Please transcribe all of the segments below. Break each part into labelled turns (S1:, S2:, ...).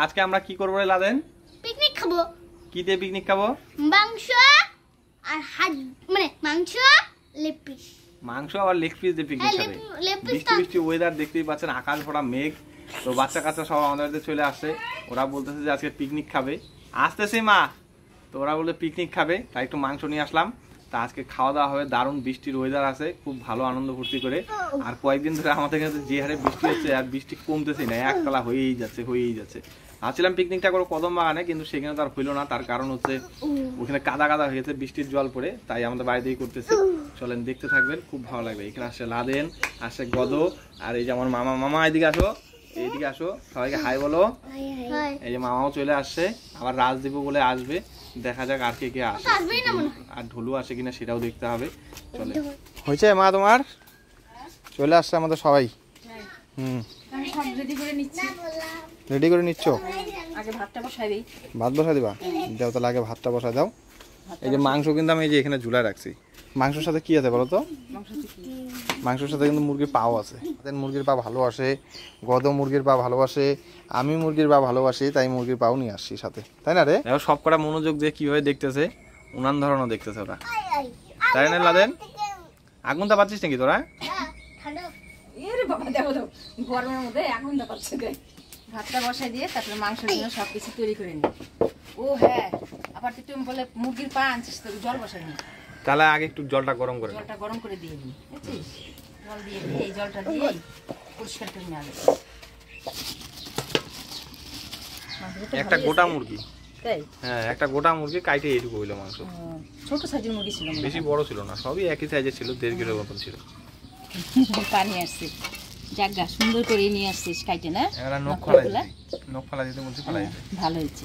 S1: আজকে আমরা কি করবো রে লাদেন?
S2: পিকনিক খাবো।
S1: কি দিয়ে পিকনিক খাবো?
S2: মাংস আর হাত, মানে মাংস লেগ পিস।
S1: মাংস আর লেগ পিস দিয়ে পিকনিক খাবে। বৃষ্টি বৃষ্টি ওয়েদার দেখতেই পাচ্ছেন, আকাশ ভরা মেঘ। তো বাচ্চা কাচ্চা সব আমাদের বাড়িতে চলে আসছে। ওরা বলতেছে যে আজকে পিকনিক খাবে। আসতেছে মা, তো ওরা বলে পিকনিক খাবে, তাই একটু মাংস নিয়ে আসলাম। তা আজকে খাওয়া দাওয়া হবে, দারুণ বৃষ্টির ওয়েদার আছে, খুব ভালো আনন্দ ফুর্তি করে। আর কয়েকদিন ধরে আমাদের কাছে যে হারে বৃষ্টি হচ্ছে, আর বৃষ্টি কমতেছে না, একতলা হয়েই যাচ্ছে। ভাবছিলাম পিকনিকটা করবো কদম বাগানে, কিন্তু সেখানে তো আর হইলো না। তার কারণ হচ্ছে ওখানে কাদা হয়ে গেছে, বৃষ্টির জল পড়ে, তাই আমাদের বাড়িতেই করতেছে। চলেন দেখতে থাকবেন, খুব ভালো লাগবে। এখানে আসছে লাদেন, আসছে গদ, আর এই যে আমার মামা এদিকে আসো, এইদিকে আসো, সবাইকে হাই বলো। এই যে মামাও চলে আসছে, আবার রাজদীপ বলে আসবে, দেখা যাক আর কে আসে, আর ঢোলু আসে কিনা সেটাও দেখতে হবে। চলে হয়েছে মা, তোমার চলে আসছে আমাদের সবাই। রেডি করে নিচ্ছ? ভাত বসাই দিবা? দাও তাহলে আগে ভাতটা বসাই দাও। এই যে মাংস কিন্তু আমি এই যে এখানে ঝুলাই রাখছি। মাংসের সাথে কি আছে বলো তো? মাংসের সাথে কিন্তু মুরগির পাও আছে। মুরগির পা ভালোবাসে, গদ মুরগির পা ভালোবাসে, আমি মুরগির পা ভালোবাসি, তাই মুরগির পাও নিয়ে আসছি সাথে, তাই না রে? সব কটা মনোযোগ দিয়ে কিভাবে দেখতেছে, উনান ধরানো দেখতেছে ওরা, তাই না লাদেন? আগুনটা পাচ্ছিস নাকি তোরা?
S3: গরমের মধ্যে আগুনটা পাচ্ছে। ভাতটা বসাই দিয়ে তারপরে মাংসের জন্য সবকিছু তৈরি করে নি। ও হ্যাঁ, আবার তুমি বলে মুরগির পা আনছিস, তো জল বসাই নি।
S1: তাহলে আগে একটু জলটা গরম করে
S3: দিয়ে নি, বুঝছিস? জল দিয়ে দিয়ে এই জলটা দিয়ে পরিষ্কার করে নেওয়া যাবে।
S1: একটা গোটা মুরগি,
S3: তাই?
S1: হ্যাঁ, একটা গোটা মুরগি কাইটে এইটুকু হইলো মাংস।
S3: ছোট সাইজের মুরগি ছিল,
S1: বেশি বড় ছিল না, সবই একই সাইজের ছিল, 1.5 কিলো মতন ছিল।
S3: পানি আসছে, জায়গা সুন্দর করে নিয়ে আসছিস কাইটে, না?
S1: নখ ফালা দিতে বলছি, ফালাই দিতে।
S3: ভালো হয়েছে।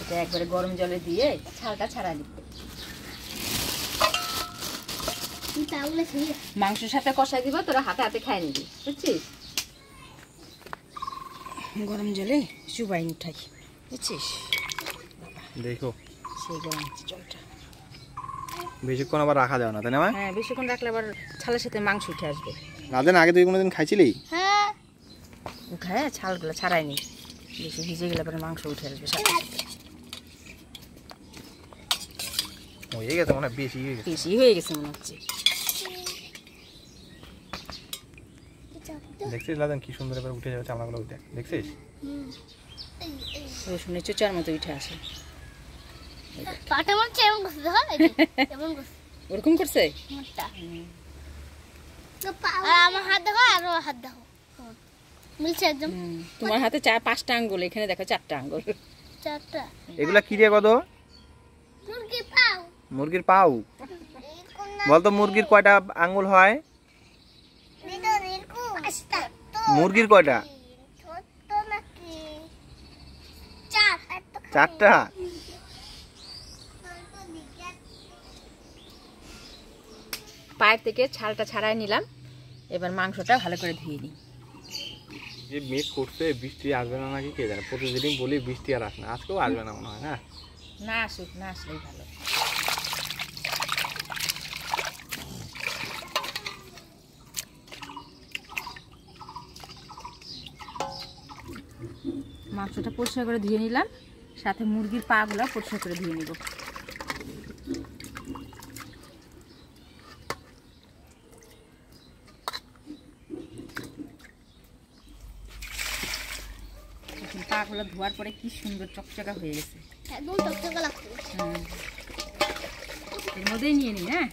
S3: এটা একবারে গরম জলে দিয়ে ছালটা ছাড়া দিতে। মাংসের সাথে কষাই দিব, তোরা হাতে হাতে খাই নিবি, বুঝছিস? গরম জলে চুবাই উঠাই, বুঝছিস?
S1: দেখো
S3: সেই গরম জলটা
S1: বেশিক্ষণ আবার রাখা যাবে না, তাই না?
S3: হ্যাঁ, বেশিক্ষণ রাখলে আবার ছালের সাথে মাংস উঠে আসবে।
S1: রাজেন, আগে তুই কোনোদিন খাইছিলি?
S2: হ্যাঁ,
S3: উঠায় ছালগুলো ছাড়াই নি, বেশি ভিজে গেলে পরে মাংস উঠে আসবে সাথে।
S1: হয়ে গেছে মনে হয়,
S3: বেশি হয়ে গেছে মনে হচ্ছে।
S1: দেখছিস লাদেন কি সুন্দর এবার উঠে যাবে চামড়াগুলো, উঠে দেখছিস?
S3: রসুনের চোচার মতো উঠে আসে। ওরকম করছে?
S2: আমার হাত দেখো আর ওর হাত দেখো, মিলছে একদম।
S3: তোমার হাতে 4-5টা আঙ্গুল, এখানে দেখো 4টা আঙ্গুল।
S2: 4টা।
S1: এগুলা কি রে কত?
S2: মুরগির পাও।
S1: মুরগির পাও? বলতো মুরগির কয়টা আঙ্গুল হয়? মুরগির কয়টা? 4টা।
S3: পায়ের থেকে ছালটা ছাড়াই নিলাম, এবার মাংসটা ভালো করে ধুয়ে নিই।
S1: যে মেঘ করছে, বৃষ্টি আসবে না নাকি কে জানে। প্রতিদিন বলি বৃষ্টি আর আসে না, আজকেও আসবে না মনে হয়। হ্যাঁ,
S3: না আসুক, না আসলেই ভালো। মাংসটা পরিষ্কার করে ধুয়ে নিলাম, সাথে মুরগির পা গুলো পরিষ্কার করে ধুয়ে নিব। পা গুলো ধোয়ার পরে কি সুন্দর চকচকা হয়ে গেছে,
S2: একদম চকচকা লাগছে।
S3: এর মধ্যেই নিয়ে নিই। হ্যাঁ,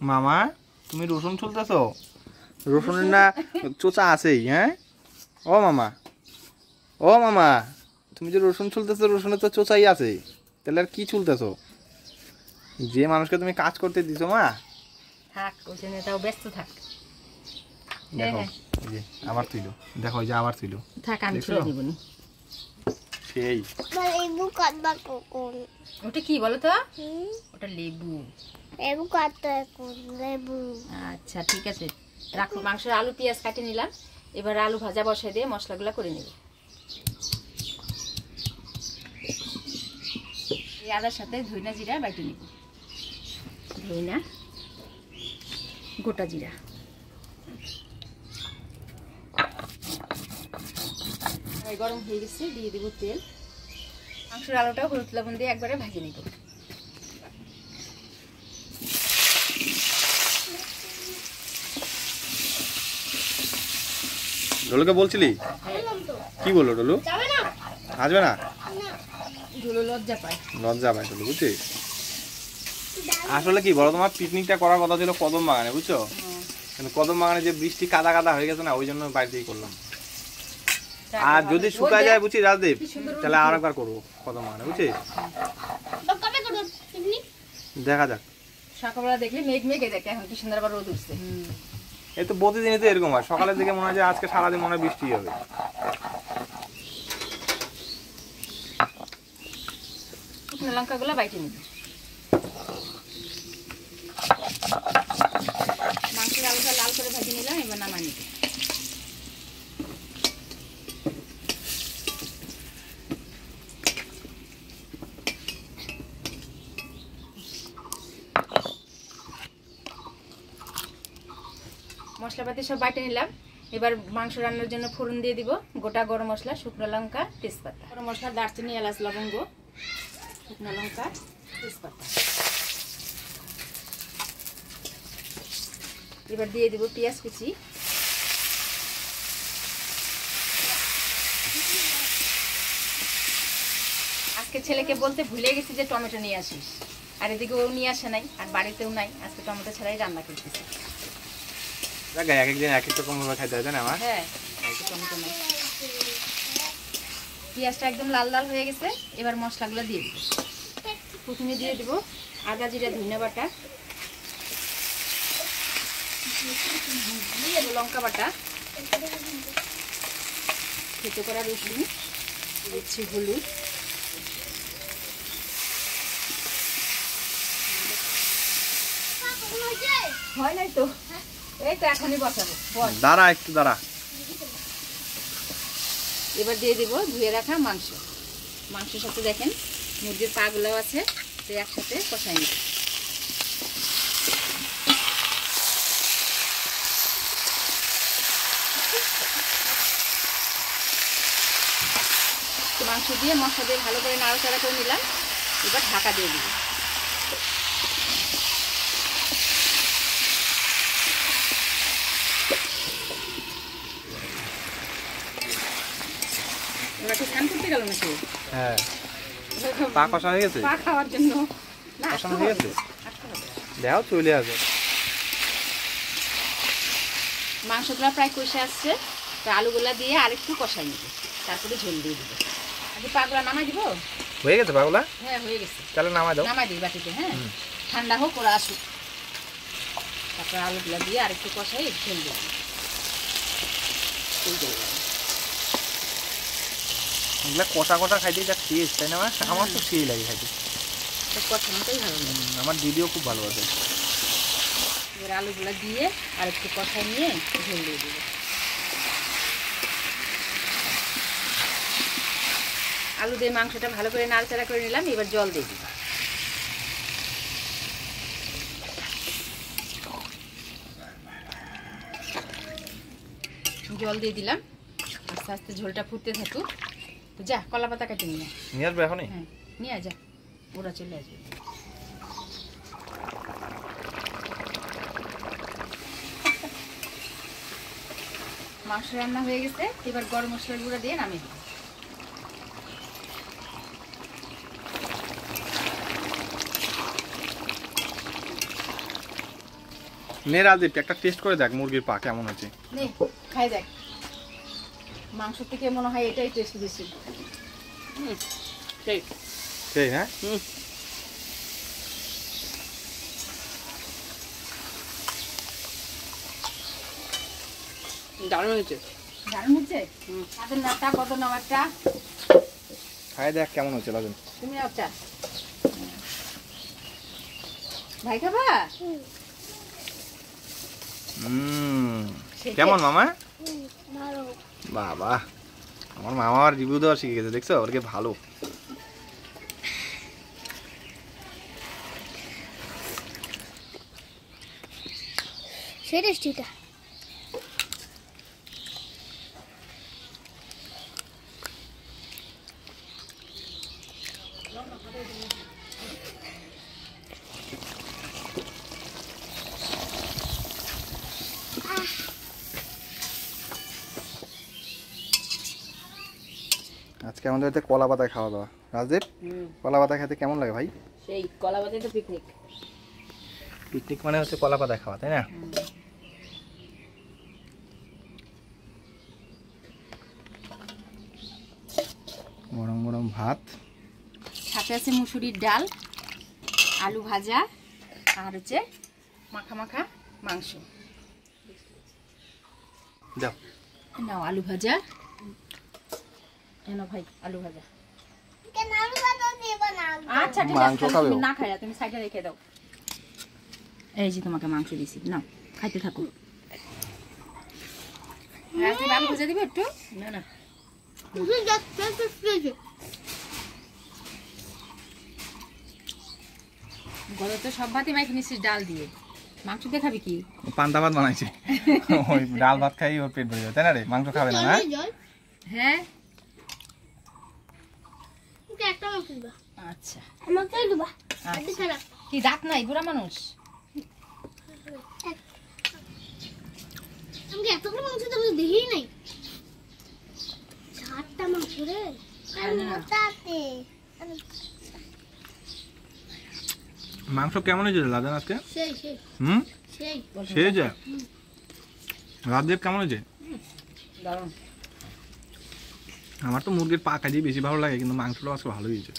S1: মামা তুমি রসুন ছুলতেছো? রসুনের না চোচা আছেই? হ্যাঁ, ও মামা তুমি যে রসুন ছুলতেছো, রসুনের তো চোচাই আছে, তাহলে আর কি ছুলতেছো? যে মানুষকে তুমি কাজ করতে দিছো মা,
S3: থাক ওখানে, তাও ব্যস্ত থাক।
S1: দেখো এই যে আবার তুইলো, দেখো এই যে আবার তুইলো।
S3: থাক, আমি ছুলে দিব নি।
S1: সেই
S2: লেবু কাটবা কোন?
S3: ওটা কি বলো তো? ওটা লেবু।
S2: লেবু কাটতে কোন? লেবু।
S3: আচ্ছা ঠিক আছে, রাখো। মাংসের আলু পেঁয়াজ কাটে নিলাম, এবার আলু ভাজা বসাই দিয়ে মশলাগুলো করে নেব। এই আদার সাথে ধইনা জিরা বাইটে নিব। ধইনা, গোটা জিরা। গরম হয়ে গেছে, দিয়ে দেবো তেল। মাংসের আলুটাও হলুদ লবণ দিয়ে একবারে ভেজে নিব।
S1: ডলুকে বলছিলি কি বললো ডলু? আসবে না,
S3: ডলু লজ্জা পায়।
S1: লজ্জা পায় ডলু, বুঝছিস? আসলে কি বলো, তোমার পিকনিকটা করার কথা ছিল কদম বাগানে, বুঝছো? কিন্তু কদম বাগানে যে বৃষ্টি কাদা কাদা হয়ে গেছে না, ওই জন্য বাড়িতেই করলাম। আর যদি শুকায় যায় বুঝছি রাজদীপ, তাহলে আর একবার করবো কদম বাগানে, বুঝছিস? দেখা যাক।
S3: সকালবেলা দেখলে মেঘ মেঘে দেখে, এখন কি সুন্দর আবার রোদ উঠছে।
S1: এই তো প্রতিদিনই তো এরকম হয়, সকালের দিকে মনে হয় যে আজকে সারাদিন মনে হয় বৃষ্টি হবে।
S3: শুকনো লঙ্কাগুলো বাইটে নিব। মাংসের আলুটা লাল করে ভেজে নিলাম, এবার নামাই নিব। মশলাপাতি সব বাইটে নিলাম। এবার মাংস রান্নার জন্য ফোড়ন দিয়ে দিব। গোটা গরম মশলা, শুকনো লঙ্কা, তেজপাতা। গরম মশলা, দারচিনি, এলাচ, লবঙ্গ, শুকনো লঙ্কা, তেজপাতা। এবার দিয়ে দিব পেঁয়াজ কুচি। আজকে ছেলেকে বলতে ভুলে গেছি যে টমেটো নিয়ে আসিস, আর এদিকে ও নিয়ে আসে নাই, আর বাড়িতেও নাই। আজকে টমেটো ছাড়াই রান্না করতেছি।
S1: এক একদিন এক এক রকম ভাবে খাইতে হয় না আমার।
S3: হ্যাঁ, টমেটো নাই। পেঁয়াজটা একদম লাল লাল হয়ে গেছে। এবার মশলাগুলো দিয়ে দিব। প্রথমে দিয়ে দিব আদা, জিরা, ধনিয়া বাটা, দিয়ে দেবো লঙ্কা বাটা, থেতো করা রসুন, দিচ্ছি হলুদ, হয় নাই তো, এই তো এখনই বসাবো।
S1: দাঁড়া একটু দাঁড়া।
S3: এবার দিয়ে দিব ধুয়ে রাখা মাংস। মাংসের সাথে দেখেন মুরগির পা গুলো আছে, তো একসাথে কষাই নিব। মাংস দিয়ে মশলা দিয়ে ভালো করে নাড়াচাড়া করে নিলাম। এবার ঢাকা দিয়ে দিব। ওরা কি স্নান করতে গেল নাকি?
S1: হ্যাঁ, পা কষা হয়ে গেছে,
S3: পা খাওয়ার জন্য
S1: কষানো হয়ে গেছে। দেখাও চলে আসে।
S3: মাংসগুলো প্রায় কষে আসছে, তো আলুগুলা দিয়ে আরেকটু কষাই নিব, তারপরে ঝোল দিয়ে দিব। আগে পাগুলা নামাই দিব।
S1: হয়ে গেছে পাগুলা?
S3: হ্যাঁ, হয়ে গেছে।
S1: তাহলে নামাই দাও।
S3: নামাই দিই বাটিতে। হ্যাঁ, ঠান্ডা হোক, ওরা আসুক। তারপরে আলুগুলা দিয়ে আরেকটু কষাই ঝোল দিব।
S1: এগুলা কষা কষা খাইতে যা টেস্ট, তাই না? আমার তো সেই লাগে খাইতে,
S3: কষা মতোই ভালো লাগে।
S1: আমার দিদিও খুব ভালোবাসে।
S3: এবার আলুগুলা দিয়ে আরেকটু কষাই নিয়ে ঝোল দিয়ে দিব। আলু দিয়ে মাংসটা ভালো করে নাড়াচাড়া করে নিলাম। এবার জল দিয়ে দিব। জল দিয়ে দিলাম। আস্তে আস্তে ঝোলটা ফুটতে থাকুক। তো যা, কলা পাতা কেটে নিয়ে
S1: আসবে এখনই।
S3: হ্যাঁ, নিয়ে যা, ওরা চলে আসবে। মাংস রান্না হয়ে গেছে। এবার গরম মশলার গুঁড়া দিয়ে নামিয়ে দিই।
S1: নে রাজদীপ, একটা টেস্ট করে দেখ মুরগির পা কেমন আছে।
S3: নে, খাই দেখ। মাংস থেকে মনে হয় এটাই টেস্ট বেশি। সেই
S1: সেই, হ্যাঁ।
S3: দারুণ হয়েছে। দারুণ হয়েছে। তাদের নাটা কত নামাটা
S1: খাই দেখ কেমন হচ্ছে রাজন।
S3: তুমি একটা ভাই খাবা?
S1: কেমন মামা? বাবা, আমার মামা আর রিভিউ দেওয়া শিখে গেছে, দেখছো? ওরকে ভালো।
S2: সেই টেস্টিটা।
S1: আজকে আমাদের এতে কলা পাতায় খাওয়া দাওয়া। রাজদীপ, কলা পাতা খেতে কেমন লাগে ভাই?
S3: সেই কলা পাতায় তো পিকনিক।
S1: পিকনিক মানে হচ্ছে কলা পাতায় খাওয়া, তাই না? গরম গরম ভাত,
S3: সাথে আছে মুসুরির ডাল, আলু ভাজা, আর হচ্ছে মাখা মাখা মাংস।
S1: যাও
S3: নাও আলু ভাজা, এনো ভাই আলু ভাজা।
S2: কেন আলু ভাজা দেব না?
S3: আচ্ছা ঠিক
S1: মাংস
S3: আছে,
S1: খাবে
S3: তুমি
S1: ও?
S3: না খাইয়া তুমি সাইডে রেখে দাও। এই যে তোমাকে মাংস দিছি, নাও খাইতে থাকো। রাজদীপ আলু ভাজা দিবে একটু? না না,
S2: বুঝে যাচ্ছে টেস্টি।
S3: গত তো সব ভাতই মাইকে নিছিস ডাল দিয়ে, মাংস দিয়ে খাবি কি?
S1: পান্তা ভাত বানাইছে, ওই ডাল ভাত খাই ওর পেট ভরে যাবে, তাই না রে? মাংস খাবে না? না
S2: জল
S3: হ্যাঁ
S2: ওকে একটা মাংস দিবা।
S3: আচ্ছা
S2: আমাকেই দিবা।
S3: আচ্ছা।
S2: আদি খারাপ।
S3: কি দাঁত নাই বুড়া মানুষ?
S2: আমাকে এতগুলো মাংস তো আমি দেখিই নাই। 7টা মাংস রে। মোটাতে।
S1: মাংস কেমন হয়েছে লাদান আজকে?
S2: সেই সেই
S1: হুম,
S2: সেই।
S1: সে যে রাজদীপ কেমন হয়েছে?
S3: দারুণ।
S1: আমার তো মুরগির পা কাজেই বেশি ভালো লাগে, কিন্তু মাংসটাও আজকে ভালোই হয়েছে।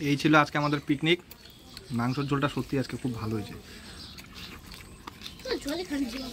S1: এই ছিল আজকে আমাদের পিকনিক। মাংসের ঝোলটা সত্যি আজকে খুব ভালো হয়েছে।
S2: তো জলে খালি দিবা।